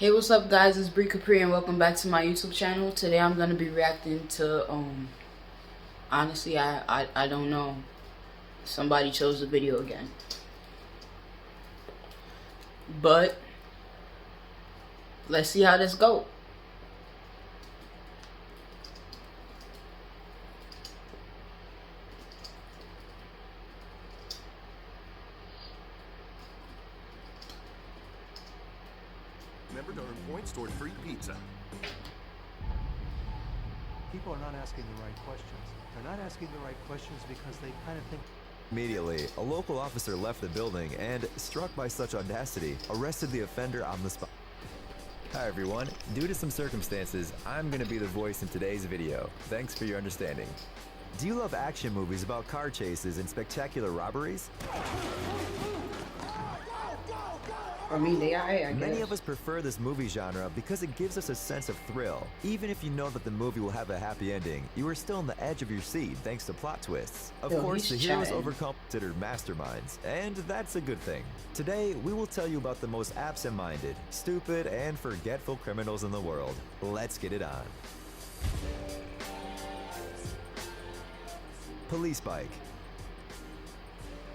Hey, what's up guys, it's Bri Capri and welcome back to my YouTube channel. Today I'm going to be reacting to, honestly, I don't know. Somebody chose the video again. But, let's see how this goes. Member to earn points toward free pizza. People are not asking the right questions. They're not asking the right questions because they kind of think. Immediately, a local officer left the building and, struck by such audacity, arrested the offender on the spot. Hi everyone, due to some circumstances, I'm going to be the voice in today's video. Thanks for your understanding. Do you love action movies about car chases and spectacular robberies? I mean, they are, I guess. Many of us prefer this movie genre because it gives us a sense of thrill. Even if you know that the movie will have a happy ending, you are still on the edge of your seat thanks to plot twists. Of course, the heroes overcome considered masterminds, and that's a good thing. Today, we will tell you about the most absent-minded, stupid, and forgetful criminals in the world. Let's get it on. Police bike.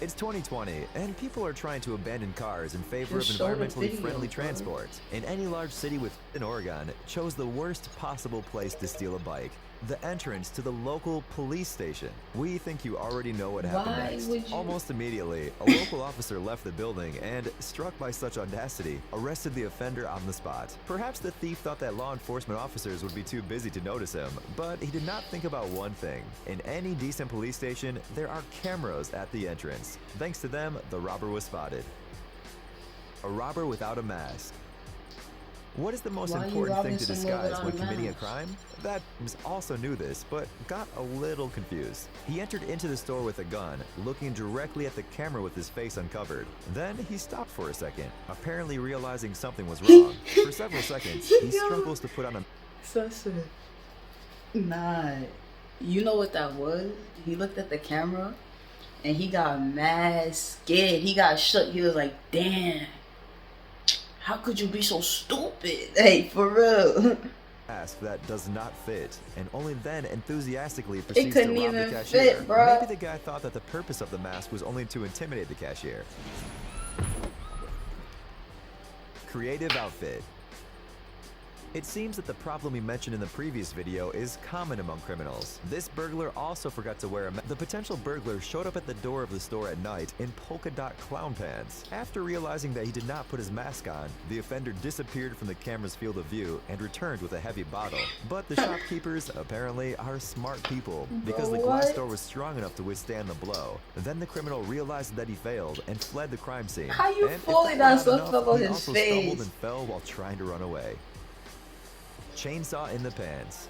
It's 2020, and people are trying to abandon cars in favor of environmentally friendly transport. And any large city within Oregon chose the worst possible place to steal a bike: the entrance to the local police station. We think you already know what happened next. Almost immediately, a local officer left the building and, struck by such audacity, arrested the offender on the spot. Perhaps the thief thought that law enforcement officers would be too busy to notice him, but he did not think about one thing. In any decent police station, there are cameras at the entrance. Thanks to them, the robber was spotted. A robber without a mask. What is the most important thing to disguise when committing a crime? That also knew this, but got a little confused. He entered into the store with a gun, looking directly at the camera with his face uncovered. Then he stopped for a second, apparently realizing something was wrong. For several seconds, he struggles to put on a... Nah, you know what that was? He looked at the camera and he got mad scared. He got shook. He was like, damn. How could you be so stupid? Hey, for real. Mask that does not fit, and only then enthusiastically proceeds to rob the cashier. Fit, bro. Maybe the guy thought that the purpose of the mask was only to intimidate the cashier. Creative outfit. It seems that the problem we mentioned in the previous video is common among criminals. This burglar also forgot to wear a mask. The potential burglar showed up at the door of the store at night in polka dot clown pants. After realizing that he did not put his mask on, the offender disappeared from the camera's field of view and returned with a heavy bottle. But the shopkeepers, apparently, are smart people, because the glass door was strong enough to withstand the blow. Then the criminal realized that he failed and fled the crime scene. How you falling down so up on his face? He also stumbled and fell while trying to run away. Chainsaw in the pants.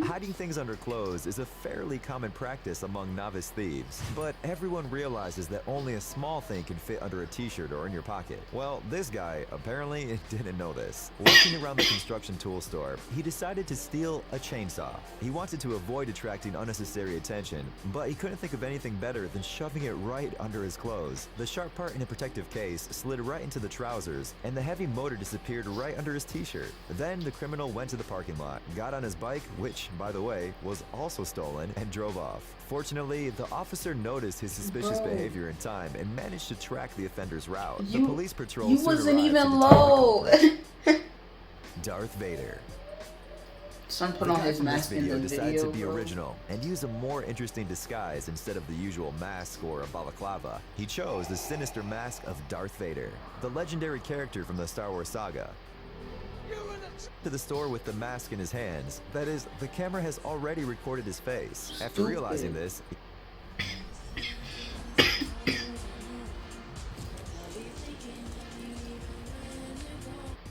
Hiding things under clothes is a fairly common practice among novice thieves, but everyone realizes that only a small thing can fit under a t-shirt or in your pocket. Well, this guy apparently didn't know this. Walking around the construction tool store, he decided to steal a chainsaw. He wanted to avoid attracting unnecessary attention, but he couldn't think of anything better than shoving it right under his clothes. The sharp part in a protective case slid right into the trousers, and the heavy motor disappeared right under his t-shirt. Then the criminal went to the parking lot, got on his bike, which, by the way, was also stolen, and drove off. Fortunately, the officer noticed his suspicious behavior in time and managed to track the offender's route. The police patrol soon wasn't arrived even to low. Darth Vader. Son put on his mask in the video, decided to be original and use a more interesting disguise instead of the usual mask or a balaclava. He chose the sinister mask of Darth Vader, the legendary character from the Star Wars saga. To the store with the mask in his hands. That is, the camera has already recorded his face. After realizing this,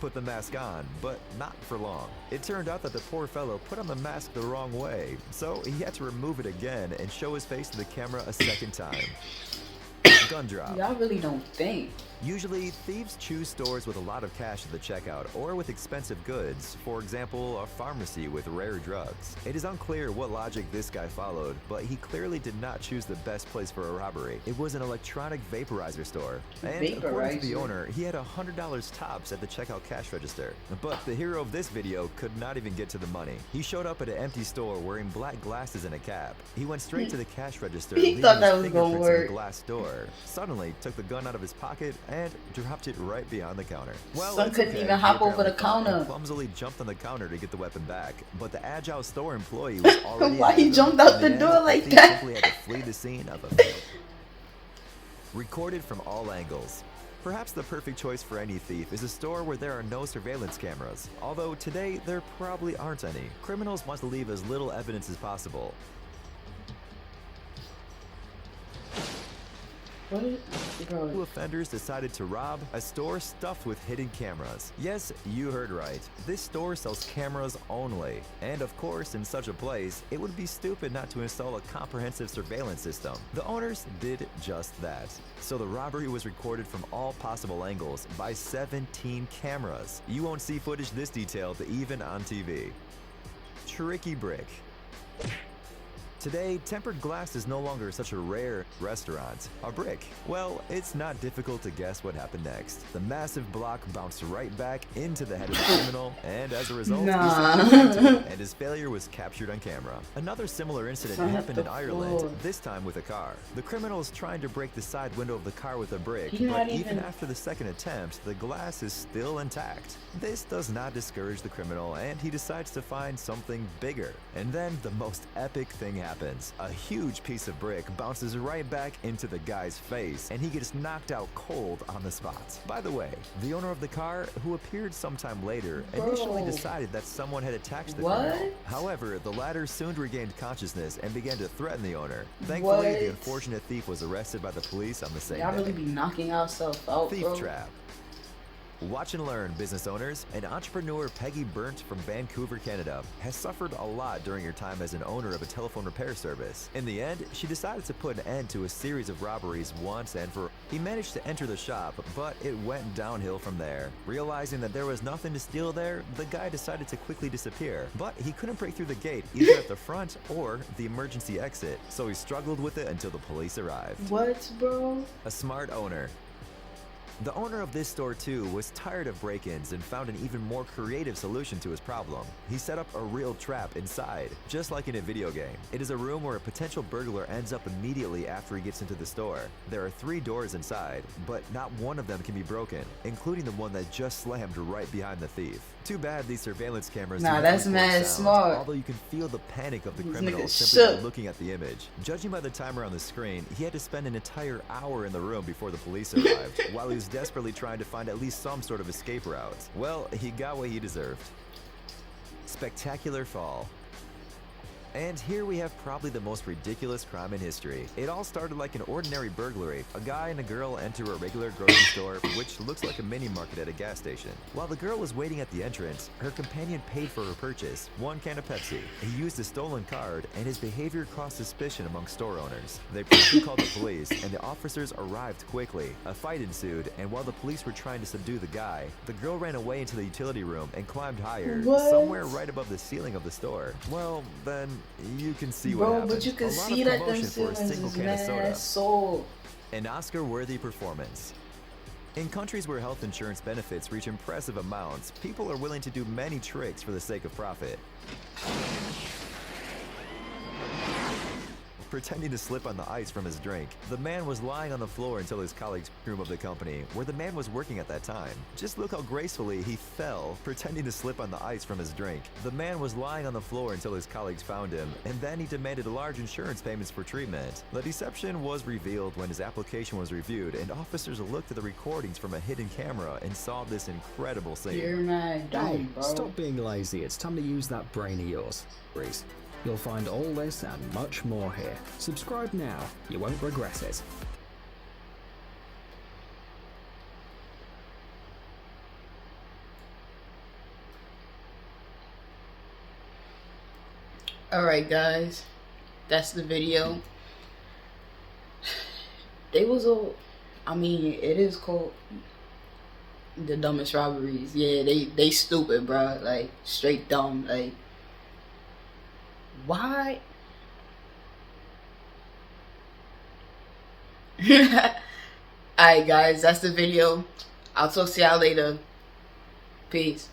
put the mask on, but not for long. It turned out that the poor fellow put on the mask the wrong way, so he had to remove it again and show his face to the camera a second time. Gun drop. Y'all really don't think. Usually, thieves choose stores with a lot of cash at the checkout or with expensive goods, for example, a pharmacy with rare drugs. It is unclear what logic this guy followed, but he clearly did not choose the best place for a robbery. It was an electronic vaporizer store, and according to the owner, he had $100 tops at the checkout cash register. But the hero of this video could not even get to the money. He showed up at an empty store wearing black glasses and a cap. He went straight to the cash register, He leaving thought that his was gonna fingerprints on the work. glass door. Suddenly, took the gun out of his pocket and dropped it right behind the counter. Well, Son it's couldn't okay. even He hop over apparently the thought and counter. clumsily jumped on the counter to get the weapon back, but the agile store employee was already Why ahead he of him. jumped out In the end, door like thief that? simply had to flee the scene of a recorded from all angles. Perhaps the perfect choice for any thief is a store where there are no surveillance cameras. Although today there probably aren't any. Criminals must leave as little evidence as possible. What is, Two bro? offenders decided to rob a store stuffed with hidden cameras. Yes, you heard right. This store sells cameras only. And of course, in such a place, it would be stupid not to install a comprehensive surveillance system. The owners did just that. So the robbery was recorded from all possible angles by 17 cameras. You won't see footage this detailed even on TV. Tricky brick. Today, tempered glass is no longer such a rare restaurant. A brick. Well, it's not difficult to guess what happened next. The massive block bounced right back into the head of the criminal, and as a result, Nah. he fainted, and his failure was captured on camera. Another similar incident Son hit happened in the Ireland, floor. this time with a car. The criminal is trying to break the side window of the car with a brick, He but not even even- after the second attempt, the glass is still intact. This does not discourage the criminal, and he decides to find something bigger. And then the most epic thing happens. A huge piece of brick bounces right back into the guy's face, and he gets knocked out cold on the spot. By the way, the owner of the car, who appeared sometime later, initially Bro. decided that someone had attacked the What? criminal. However, the latter soon regained consciousness and began to threaten the owner. Thankfully, the What? unfortunate thief was arrested by the police on the same Y'all day. really be knocking ourselves out, Thief bro. trap. Watch and learn, business owners. An entrepreneur, Peggy Burnt from Vancouver, Canada, has suffered a lot during her time as an owner of a telephone repair service. In the end, she decided to put an end to a series of robberies once and for all. He managed to enter the shop, but it went downhill from there. Realizing that there was nothing to steal there, the guy decided to quickly disappear. But he couldn't break through the gate, either at the front or the emergency exit, so he struggled with it until the police arrived. What, bro? A smart owner. The owner of this store too was tired of break-ins and found an even more creative solution to his problem. He set up a real trap inside, just like in a video game. It is a room where a potential burglar ends up immediately after he gets into the store. There are 3 doors inside, but not one of them can be broken, including the one that just slammed right behind the thief. Too bad these surveillance cameras Nah, do not that's record mad sound, smart. although you can feel the panic of the These criminal niggas simply by shook. looking at the image. Judging by the timer on the screen, he had to spend an entire hour in the room before the police arrived, while he was desperately trying to find at least some sort of escape route. Well, he got what he deserved. Spectacular fall. And here we have probably the most ridiculous crime in history. It all started like an ordinary burglary. A guy and a girl enter a regular grocery store, which looks like a mini market at a gas station. While the girl was waiting at the entrance, her companion paid for her purchase, 1 can of Pepsi. He used a stolen card, and his behavior caused suspicion among store owners. They promptly called the police, and the officers arrived quickly. A fight ensued, and while the police were trying to subdue the guy, the girl ran away into the utility room and climbed higher, What? somewhere right above the ceiling of the store. Well, then you can see what Bro, happened. but you can A lot see of that them promotion for a ceilings single is can of soda. mad sold. An Oscar-worthy performance. In countries where health insurance benefits reach impressive amounts, people are willing to do many tricks for the sake of profit. Pretending to slip on the ice from his drink. The man was lying on the floor until his colleagues room of the company, where the man was working at that time. Just look how gracefully he fell, pretending to slip on the ice from his drink. The man was lying on the floor until his colleagues found him, and then he demanded large insurance payments for treatment. The deception was revealed when his application was reviewed, and officers looked at the recordings from a hidden camera and saw this incredible scene. You're mad Hey, dumb, bro. stop being lazy. It's time to use that brain of yours. Reese. You'll find all this and much more here. Subscribe now. You won't regret it. Alright, guys. That's the video. They was all... I mean, it is called the dumbest robberies. Yeah, they stupid, bro. Like straight dumb. Like why? Alright guys, that's the video. I'll talk to y'all later. Peace.